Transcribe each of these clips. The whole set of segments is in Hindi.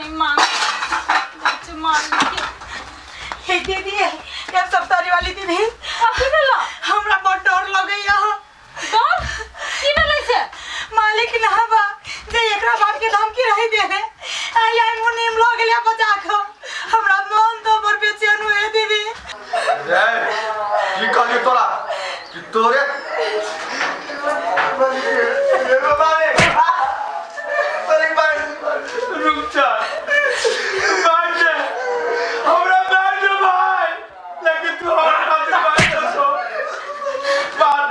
पानी मांग हे दीदी ये सब तारी वाली दीदी काफी भेला हमरा बहुत डर लगे यहाँ डर की भेलै से मालिक ना बा जे एकरा बाप के धमकी रही दे है आई आई मुनीम लो गेलिया बचा के हमरा मन तो पर बेचैन हुए दीदी रे की कहली तोरा कि तोरे ये बाबा तोरे बात रुक जा बात हमरा बैठ जा भाई लेकिन तू हमरा बात सो बात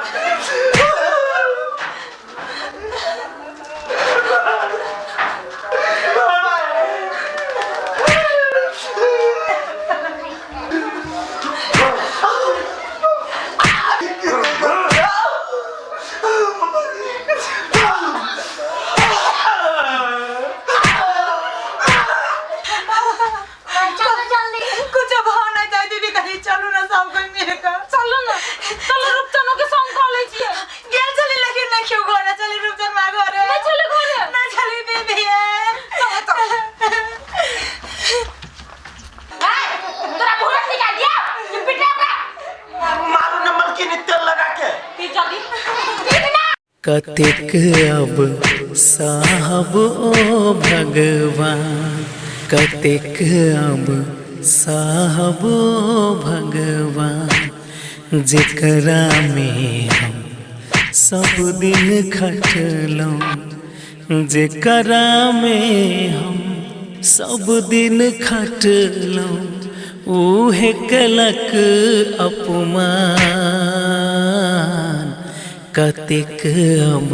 कतेक अब साहब ओ भगवान कतेक अब साहब ओ भगवान जेकरा में हम सब दिन खटलौं जेकरा में हम सब दिन खटलौं उहे कलक अपमान कतेक अब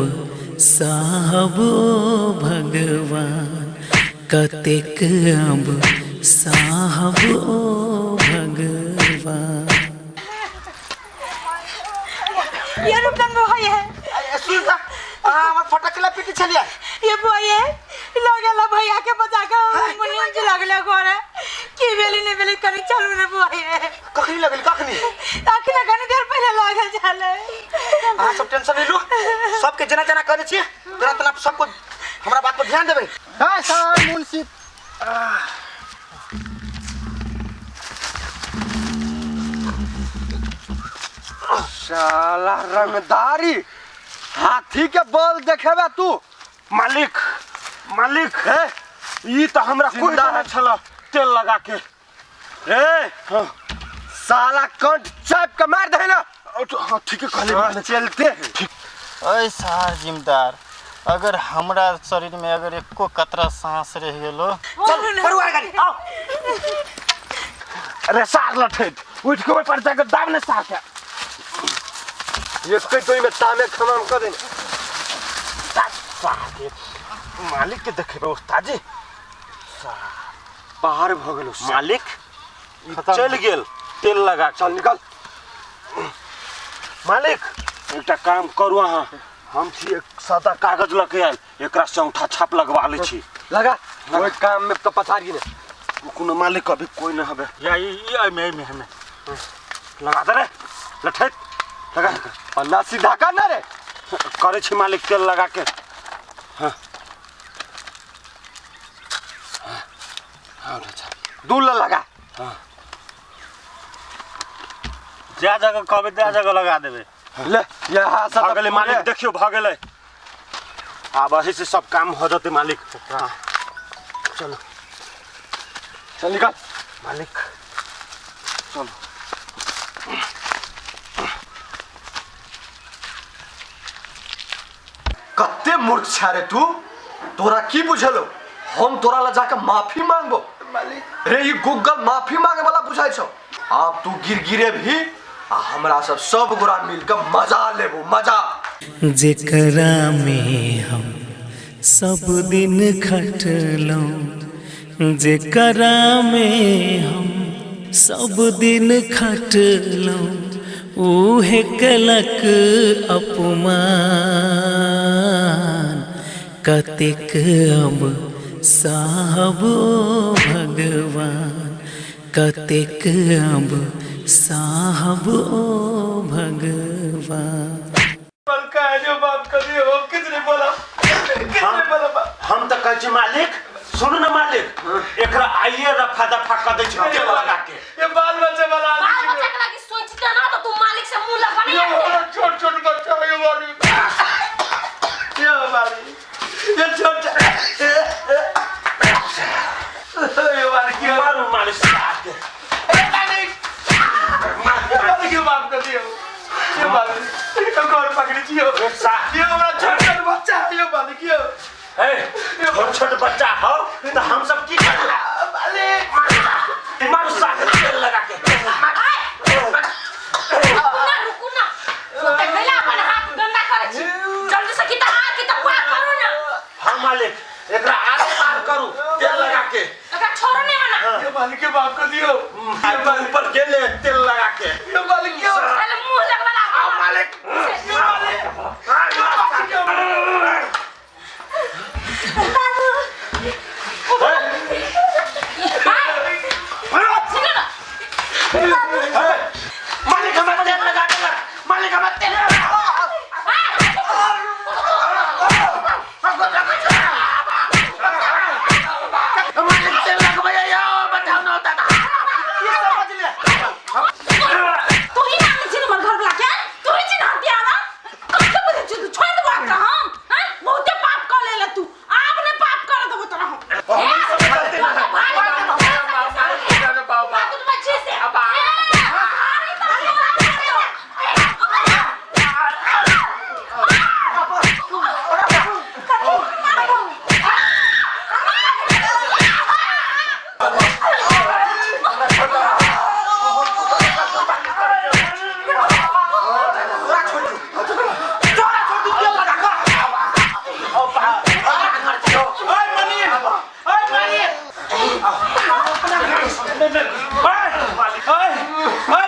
साहब ओ भगवान कतेक अब साहब ओ भगवान ये रुपन भाई है सुन सा हम फटकला पीटी चलिया ये भाई है लगला भैया के बचा के मुनीम जी लगले घरे की बेली ने बेली करे चलू रे भाई है कखनी लगल कखनी आखिर कने देर पहले लागल चले आ सब टेंशन ले लो सबके जना जना करे छी जना तना सबको हमरा बात पर ध्यान देबे हां सर मुंशी साला रंगदारी हाथी के बल देखेबे तू मालिक मालिक है ई तो हमरा कुंडा है छला तेल लगा के रे साला कंठ चाप के मार दे ना ठीक है कहले चलते ओए सार जिम्मेदार अगर हमरा शरीर में अगर एको कतरा सांस रह गेलो चल परिवार गाड़ी आओ अरे सार लठैत उठ के ऊपर जाकर दाब ने सार के ये कई तो में तामे खमाम कर देने सार मालिक के देखे उस्ताद जी बाहर भ गेल मालिक चल गेल तेल लगा चल निकल मालिक एकटा काम करू अहाँ हम छी एक सादा कागज लके आयल एकरा से अंगूठा छाप लगवा ले छी लगा कोई काम में तो पथारी ने कोनो मालिक अभी कोई न हबे या ई में हमें लगा दे रे लठैत लगा पन्ना सीधा कर ना रे करे छी मालिक तेल लगा के हां हां दूर लगा हां जा जगह कहबे जा जगह लगा देबे ले यहाँ से भागले मालिक देखियो भागले अब ऐसे से सब काम हो जाते मालिक हाँ चलो चल निकल मालिक चलो कत्ते मूर्ख छारे तू तोरा की बुझलो हम तोरा ला जाके माफी मांगबो मालिक रे ये गूगल माफी मांगे वाला बुझाई छो अब तू गिरे भी हमरा सब गोरा मिलकर मजा लेबो मजा जेकरा में हम सब दिन खटलौं जेकरा में हम सब दिन खटलौं उहे कलक अपमान कतेक अब साहब ओ भगवान कतेक अब साहब ओ भगवान जो बाप कभी हो किसने बोला हम तो कहे मालिक सुन ना मालिक दफा दफा कर दे छी तेल लगा के। ये बाल बच्चे वाला बाल बच्चा के लागी सोचते ना तो तुम मालिक से मुंह लगा नहीं आते। छोट छोट बच्चा ये वाली ये छोटा ये वाली क्यों मारू मालिक से आके। वाली क्यों माफ कर दियो ये वाली तो कौन पकड़ी छियो ये हमारा छोटा छोटा बच्चा है ये वाली क्यों ए छोट छोट बच्चा हो तो हम सब की कर मारू साथ तेल लगा के। रुकू ना सोते पहले अपन हाथ गंदा करे छी जल्दी से किता हाथ किता हुआ करो ना। हाँ मालिक एकरा आगे पार करू तेल लगा के। अगर छोड़ो नहीं मना ये वाली के माफ कर दियो ऊपर गेले तेल लगा के। ये वाली क्यों पहले मुंह लगवा आओ मालिक मालिक हमें तेल लगा के मालिक हमें तेल मालिक तेल लगवाया बताओ ना होता था ये समझ ले तू ही मांग छी हमर घर वाला के तू ही चिन्ह दिया ना कब बजे तू छोड़ दे बात का हम हैं बहुते पाप कर लेला तू आपने पाप कर दो तोरा हम हम समझते ना तू बच्चे से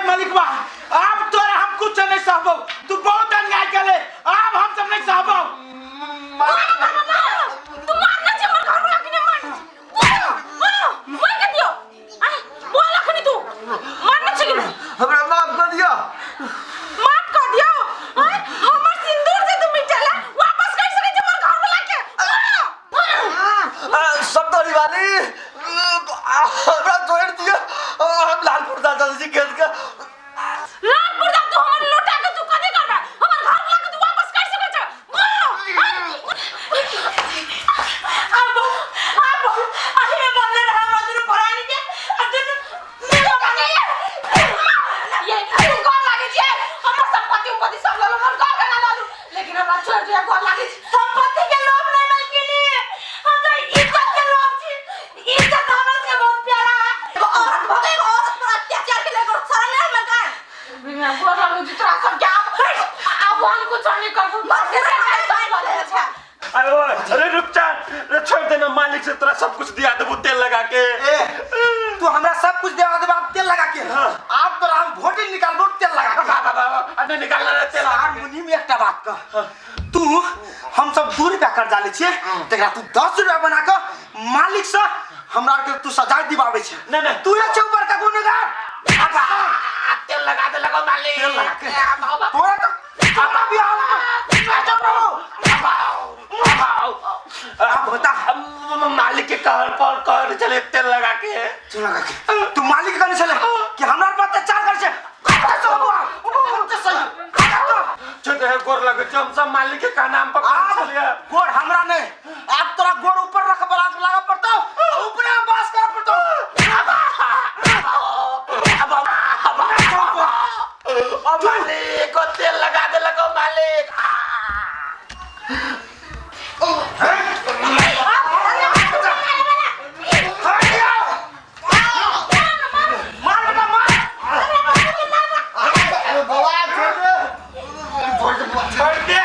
मालिक बा अब तोरा हम कुछ नहीं सहबो तू बहुत अन्याय करे अब हम सब नहीं सहबो तू मारना छ हमर घर वाला के नहीं मार बोल के दियो आई बोल अखनी तू मारना छ कि हमरा माफ कर दियो माफ कर दियो हमर सिंदूर से तू मिटाला वापस कैसे करे हमर घर वाला के सब तोरी वाली हमरा छोड़ दियो हम लालपुर दादा जी के लालपुर जा तू हमर लूटा के तू कदी करबा हमर घर वाला के तू वापस कैसे करे बोल अब अरे बंदे रहा मधुर परानी के अदन मेरा मांगे ये तू कौन लागे छे हमर संपत्ति सब लोग हमर घर के ना लालू लेकिन हमरा छोड़ दिया कौन लागे संपत्ति के लोभ नहीं मिलकिनी हम तो इज्जत के लोभ छी इज्जत हमरा से बहुत प्यारा है औरत भगे औरत पर अत्याचार के लिए सारा नहीं मकान बिना बोला मुझे तेरा सब क्या अब हम कुछ नहीं कर बस सही बोले अच्छा अरे रुक जा रे छोड़ देना मालिक से तेरा सब कुछ दिया देबू तेल लगा के। तू हमरा सब कुछ देवा दे आप तेल लगा के आप तो हम भोटिल निकालबो तेल लगा के अने निकालना रे तेल यार मुनी में एकटा बात कह तू हम सब 2 रुपया कर्जा ले छिए तेरा तू 10 रुपया बना के मालिक से हमरा के तू सजा दिवावे छे नहीं तू ये ऊपर का गुनगार तेल लगा दे लगो मालिक तेल लगा के तोरा तो अब भी अब होता मालिक के कहल पर कर चले तेल लगा के तू मालिक कहने चले कि हमरा पर अत्याचार कर छे छोटे है गोर लगे हम सब मालिक के का नाम पर चलिए गोर हमरा नहीं अब तोरा गोर ऊपर रख लगा पड़ता ऊपर में बास कर पड़ता अब मालिक को तेल लगा दे लगो मालिक छोड़ दे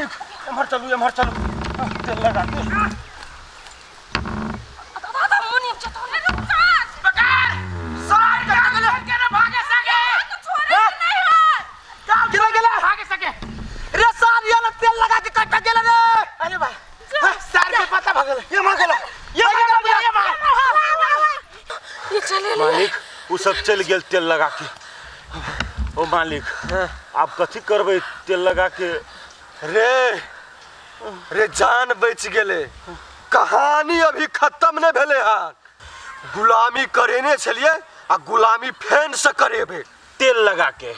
मालिक एमहर चलू तेल लगा के दादा मुनि चतोले रे उतार पकड़ साइड करा गेले के ना भागे सके छोरे नहीं है गिरा गेले भागे सके रे सार ये ना तेल लगा के कट गेले रे अरे भाई सार के पता भागल ये मार गेले ये चले मालिक वो सब चल गेल तेल लगा के ओ मालिक आप कथी करबे तेल लगा के रे जान बच गेले कहानी अभी खत्म नहीं भेले हन गुलामी करेने छलिए आ गुलामी फेन से करेबे तेल लगा के